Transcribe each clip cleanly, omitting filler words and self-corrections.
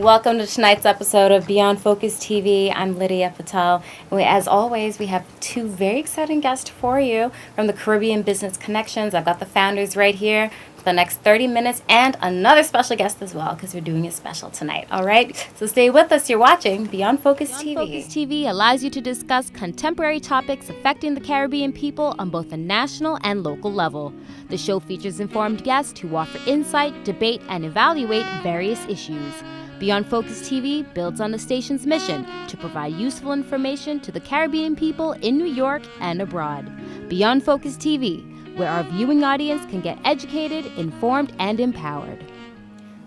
Welcome to tonight's episode of Beyond Focus TV. I'm Lydia Patel. And as always, we have two very exciting guests for you from the Caribbean Business Connections. I've got the founders right here for the next 30 minutes and another special guest as well because we're doing it special tonight. All right? So stay with us. You're watching Beyond Focus TV. Beyond Focus TV allows you to discuss contemporary topics affecting the Caribbean people on both a national and local level. The show features informed guests who offer insight, debate, and evaluate various issues. Beyond Focus TV builds on the station's mission to provide useful information to the Caribbean people in New York and abroad. Beyond Focus TV, where our viewing audience can get educated, informed, and empowered.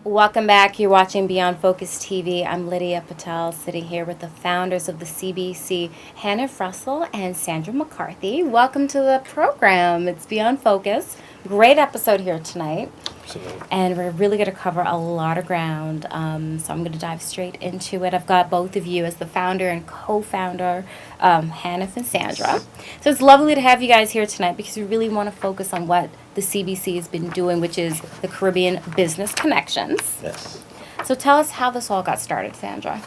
Welcome back. You're watching Beyond Focus TV. I'm Lydia Patel, sitting here with the founders of the CBC, Hannah Russell and Sandra McCarthy. Welcome to the program. It's Beyond Focus. Great episode here tonight. Absolutely. And we're really going to cover a lot of ground, so I'm going to dive straight into it. I've got both of you as the founder and co-founder, Hannah and Sandra. So it's lovely to have you guys here tonight because we really want to focus on what the CBC has been doing, which is the Caribbean Business Connections. Yes. So tell us how this all got started, Sandra.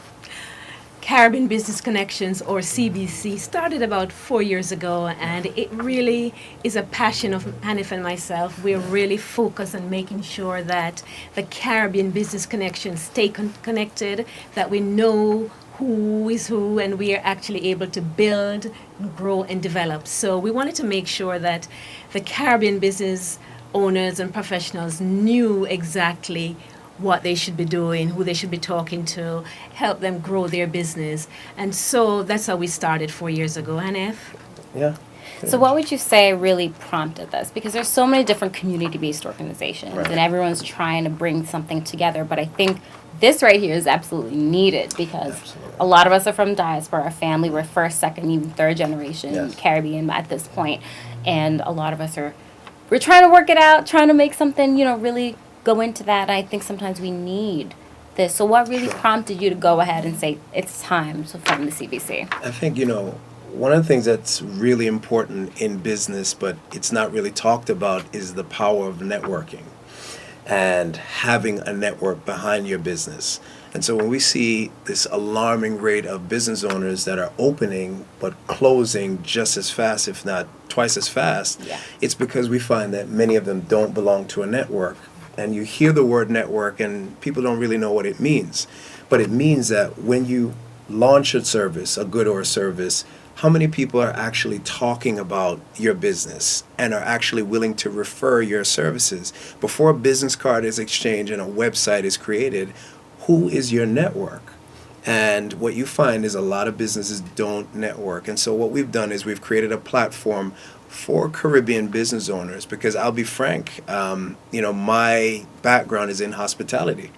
Caribbean Business Connections, or CBC, started about 4 years ago, and it really is a passion of Hanif and myself. We're really focused on making sure that the Caribbean Business Connections stay connected, that we know who is who, and we are actually able to build, grow, and develop. So we wanted to make sure that the Caribbean business owners and professionals knew exactly what they should be doing, who they should be talking to, help them grow their business. And so that's how we started 4 years ago, Hanif. Yeah. So what would you say really prompted this? Because there's so many different community-based organizations, Right. and everyone's trying to bring something together. But I think this right here is absolutely needed because Absolutely. a lot of us are from diaspora, family. We're first, second, even third generation Yes. Caribbean at this point. And a lot of us we're trying to work it out, trying to make something, really go into that. I think sometimes we need this. So what really prompted you to go ahead and say it's time to form the CBC? I think, one of the things that's really important in business, but it's not really talked about, is the power of networking and having a network behind your business. And so when we see this alarming rate of business owners that are opening but closing just as fast, if not twice as fast, Yeah. it's because we find that many of them don't belong to a network. And you hear the word network and people don't really know what it means. But it means that when you launch a service, a good or a service, how many people are actually talking about your business and are actually willing to refer your services? Before a business card is exchanged and a website is created, who is your network? And what you find is a lot of businesses don't network. And so what we've done is we've created a platform for Caribbean business owners, because I'll be frank, my background is in hospitality.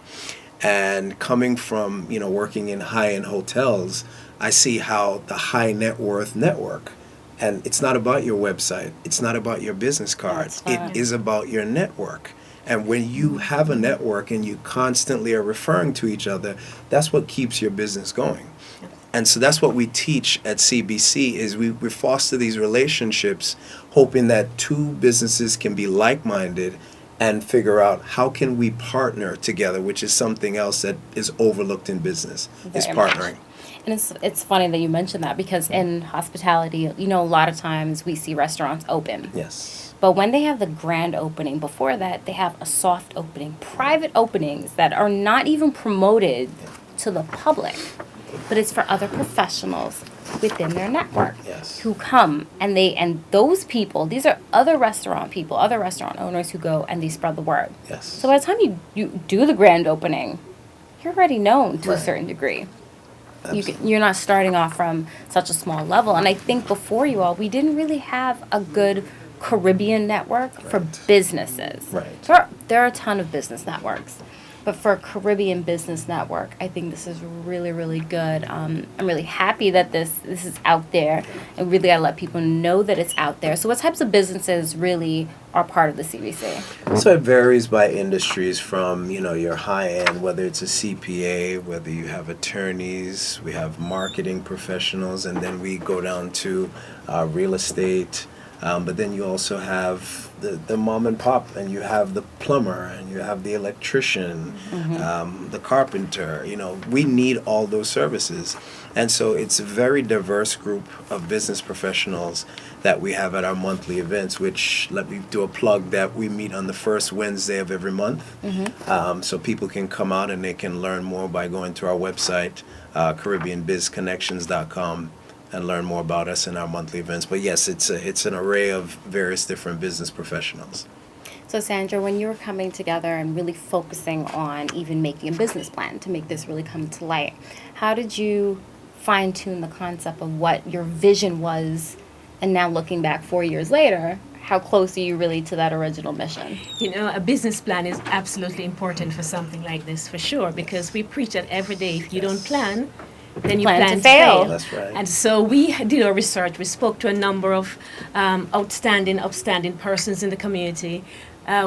And coming from, working in high-end hotels, I see how the high net worth network. And it's not about your website. It's not about your business card. It is about your network. And when you have a network and you constantly are referring to each other, that's what keeps your business going. And so that's what we teach at CBC is we foster these relationships, hoping that two businesses can be like-minded and figure out how can we partner together, which is something else that is overlooked in business, is Very much. partnering. And it's funny that you mentioned that because in hospitality, a lot of times we see restaurants open. Yes. But when they have the grand opening, before that, they have a soft opening, private openings that are not even promoted to the public, but it's for other professionals within their network Yes. who come and those people, these are other restaurant people, other restaurant owners who go and they spread the word. Yes. So by the time you do the grand opening, you're already known to a Right. certain degree. Absolutely. You're not starting off from such a small level. And I think before you all, we didn't really have a good Caribbean network for Right. businesses. Right. There are a ton of business networks. But for a Caribbean business network, I think this is really, really good. I'm really happy that this is out there. And really got to let people know that it's out there. So what types of businesses really are part of the CBC? So it varies by industries from, your high end, whether it's a CPA, whether you have attorneys, we have marketing professionals, and then we go down to real estate, But then you also have the mom and pop, and you have the plumber, and you have the electrician, the carpenter. We need all those services. And so it's a very diverse group of business professionals that we have at our monthly events, which, let me do a plug, that we meet on the first Wednesday of every month. So people can come out and they can learn more by going to our website, CaribbeanBizConnections.com, and learn more about us and our monthly events. But yes, it's an array of various different business professionals. So Sandra, when you were coming together and really focusing on even making a business plan to make this really come to light, how did you fine-tune the concept of what your vision was, and now looking back 4 years later, how close are you really to that original mission? A business plan is absolutely important for something like this, for sure, because we preach that every day. If you don't plan, then you plan to fail. That's right. And so we did our research. We spoke to a number of upstanding persons in the community.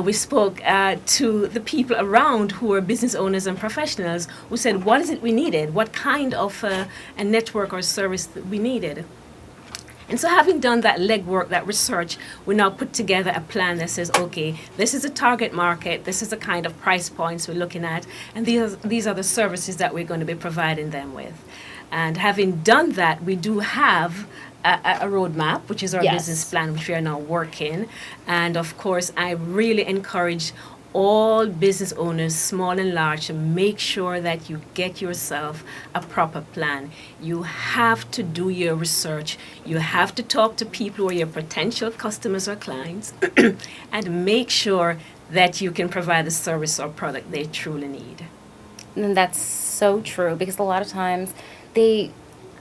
We spoke to the people around who are business owners and professionals who said, what is it we needed? What kind of a network or service that we needed? And so having done that legwork, that research, we now put together a plan that says, okay, this is a target market, this is the kind of price points we're looking at, and these are the services that we're going to be providing them with. And having done that, we do have a roadmap, which is our business plan, which we are now working. And of course, I really encourage all business owners, small and large, to make sure that you get yourself a proper plan. You have to do your research. You have to talk to people who are your potential customers or clients and make sure that you can provide the service or product they truly need. And that's so true, because a lot of times they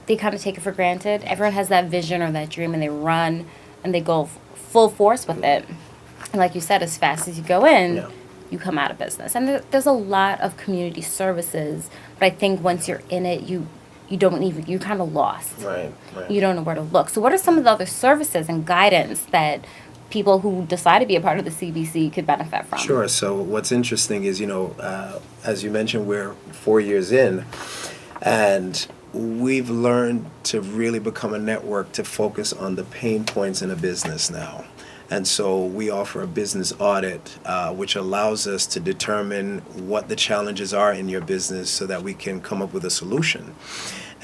kind of take it for granted. Everyone has that vision or that dream, and they run and they go full force with it. And like you said, as fast as you go in, you come out of business. And there's a lot of community services, but I think once you're in it, you're kind of lost. Right. You don't know where to look. So what are some of the other services and guidance that people who decide to be a part of the CBC could benefit from? Sure. So what's interesting is, as you mentioned, we're 4 years in, and we've learned to really become a network to focus on the pain points in a business now. And so we offer a business audit, which allows us to determine what the challenges are in your business so that we can come up with a solution.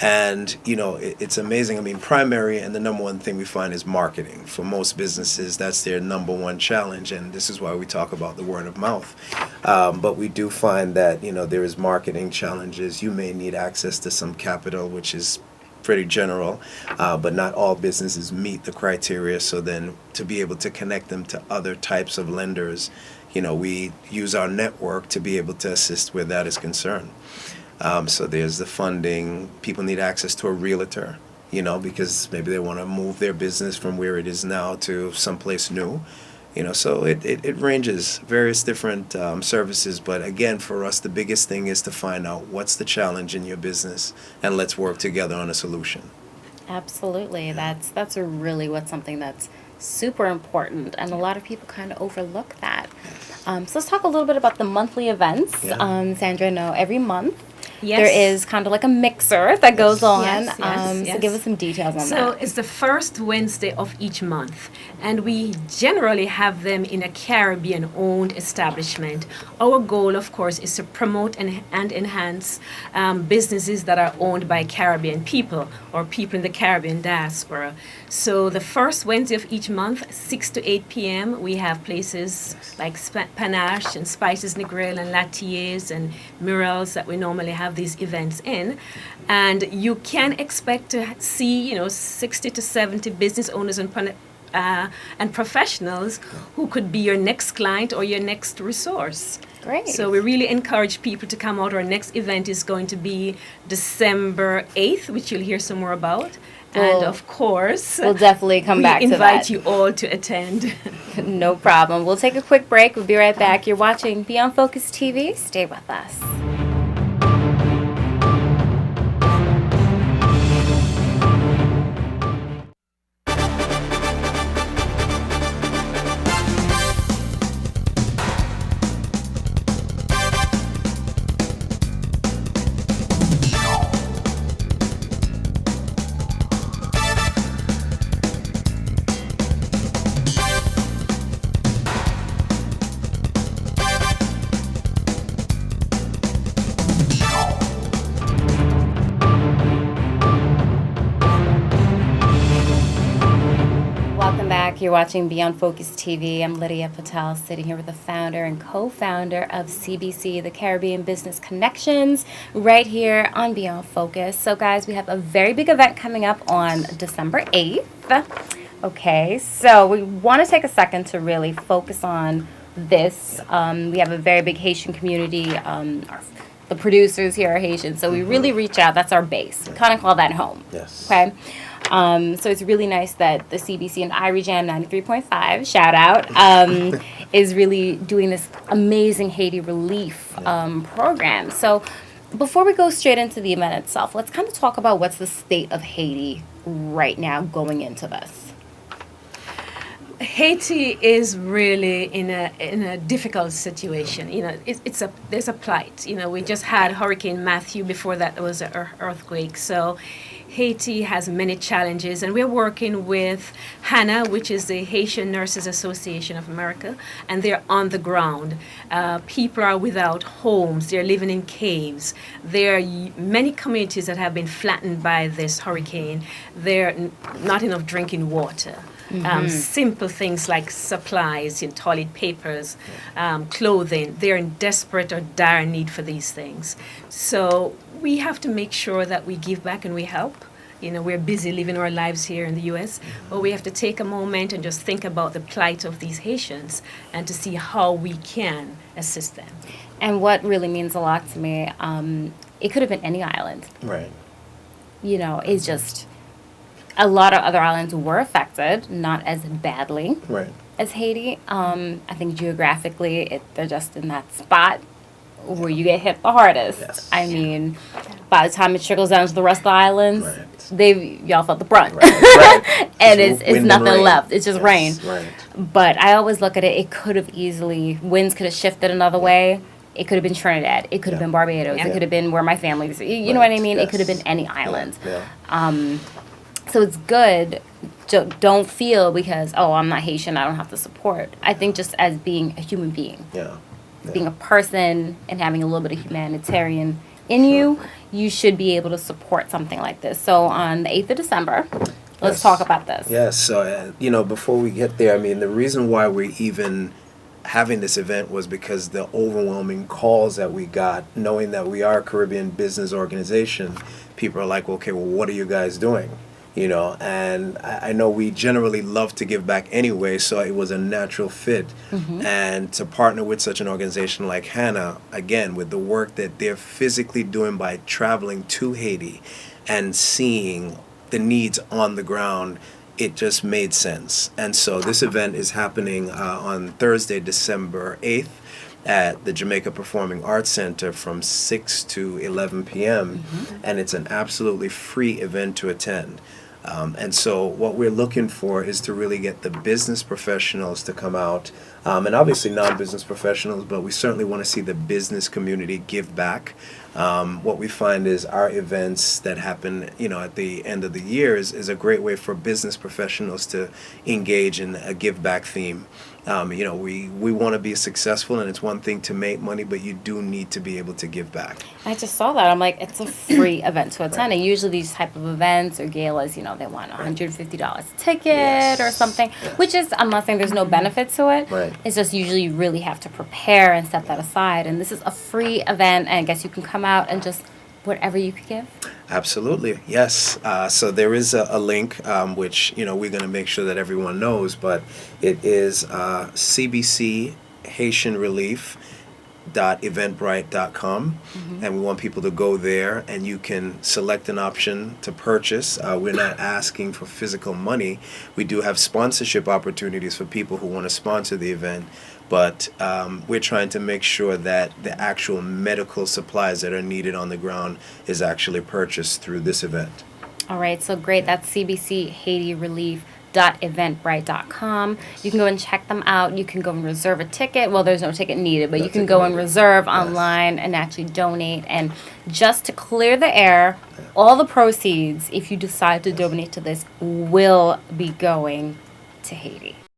And, it's amazing. I mean, primary and the number one thing we find is marketing. For most businesses, that's their number one challenge. And this is why we talk about the word of mouth. But we do find that, there is marketing challenges. You may need access to some capital, which is pretty general, but not all businesses meet the criteria. So then to be able to connect them to other types of lenders, we use our network to be able to assist where that is concerned. So there's the funding. People need access to a realtor, because maybe they want to move their business from where it is now to someplace new. So it ranges, various different services. But again, for us, the biggest thing is to find out what's the challenge in your business, and let's work together on a solution. Absolutely. That's something that's super important, and a lot of people kind of overlook that. So let's talk a little bit about the monthly events. Sandra, I know every month there is kind of like a mixer that goes on. So give us some details on that. So it's the first Wednesday of each month, and we generally have them in a Caribbean-owned establishment. Our goal, of course, is to promote and enhance businesses that are owned by Caribbean people or people in the Caribbean diaspora. So the first Wednesday of each month, 6 to 8 p.m., we have places like Panache and Spices Negril and Latiers and Murals that we normally have these events in. And you can expect to see, 60 to 70 business owners and professionals who could be your next client or your next resource. Great. So we really encourage people to come out. Our next event is going to be December 8th, which you'll hear some more about. And of course, we'll definitely come back to that. We invite you all to attend. No problem. We'll take a quick break. We'll be right back. You're watching Beyond Focus TV. Stay with us. welcome back. You're watching Beyond Focus TV. I'm Lydia Patel, sitting here with the founder and co-founder of CBC, the Caribbean Business Connections, right here on Beyond Focus. So, guys, we have a very big event coming up on December 8th. Okay, so we want to take a second to really focus on this. We have a very big Haitian community. The producers here are Haitian, so we really reach out. That's our base. We kind of call that home. Yes. Okay. So it's really nice that the CBC and Irie Jam 93.5, shout out, is really doing this amazing Haiti relief program. So before we go straight into the event itself, let's kind of talk about what's the state of Haiti right now going into this. Haiti is really in a difficult situation. You know, there's a plight. You know, we just had Hurricane Matthew. Before that, there was an earthquake. So Haiti has many challenges, and we're working with HANA, which is the Haitian Nurses Association of America, and they're on the ground. People are without homes. They're living in caves. There are many communities that have been flattened by this hurricane. There not enough drinking water. Simple things like supplies, toilet papers, clothing. They're in desperate or dire need for these things. So we have to make sure that we give back and we help. You know, we're busy living our lives here in the U.S., but we have to take a moment and just think about the plight of these Haitians and to see how we can assist them. And what really means a lot to me, it could have been any island. Right. You know, it's just... A lot of other islands were affected, not as badly as Haiti. I think geographically, they're just in that spot where you get hit the hardest. Yes. I mean, by the time it trickles down to the rest of the islands, y'all felt the brunt. And it's nothing left. It's just rain. Right. But I always look at it, it could have easily, winds could have shifted another way. It could have been Trinidad. It could have been Barbados. It could have been where my family is. You know what I mean? It could have been any island. So it's good. Don't feel because, I'm not Haitian, I don't have to support. I think just as being a human being, being a person and having a little bit of humanitarian in you, you should be able to support something like this. So on the 8th of December, let's talk about this. Yes. So, before we get there, I mean, the reason why we're even having this event was because the overwhelming calls that we got, knowing that we are a Caribbean business organization, people are like, okay, well, what are you guys doing? And I know we generally love to give back anyway, so it was a natural fit. And to partner with such an organization like HANA, again, with the work that they're physically doing by traveling to Haiti and seeing the needs on the ground, it just made sense. And so this event is happening on Thursday, December 8th at the Jamaica Performing Arts Center from 6 to 11 p.m. And it's an absolutely free event to attend. And so what we're looking for is to really get the business professionals to come out, and obviously non-business professionals, but we certainly want to see the business community give back. What we find is our events that happen, at the end of the year is a great way for business professionals to engage in a give back theme. We want to be successful, and it's one thing to make money, but you do need to be able to give back. I just saw that. I'm like, it's a free event to attend. And usually these type of events or galas, they want $150 a ticket or something, which is, I'm not saying there's no benefit to it. It's just usually you really have to prepare and set that aside. And this is a free event, and I guess you can come out and just whatever you could give. Absolutely, yes. So there is a link, which we're going to make sure that everyone knows, but it is CBC Haitian Relief .eventbrite.com, and we want people to go there, and you can select an option to purchase. We're not asking for physical money. We do have sponsorship opportunities for people who want to sponsor the event, but we're trying to make sure that the actual medical supplies that are needed on the ground is actually purchased through this event. All right, so great. That's CBC Haiti Relief .eventbrite.com. You can go and check them out. You can go and reserve a ticket. Well, there's no ticket needed, but you can go and reserve online and actually donate. And just to clear the air, all the proceeds, if you decide to donate to this, will be going to Haiti.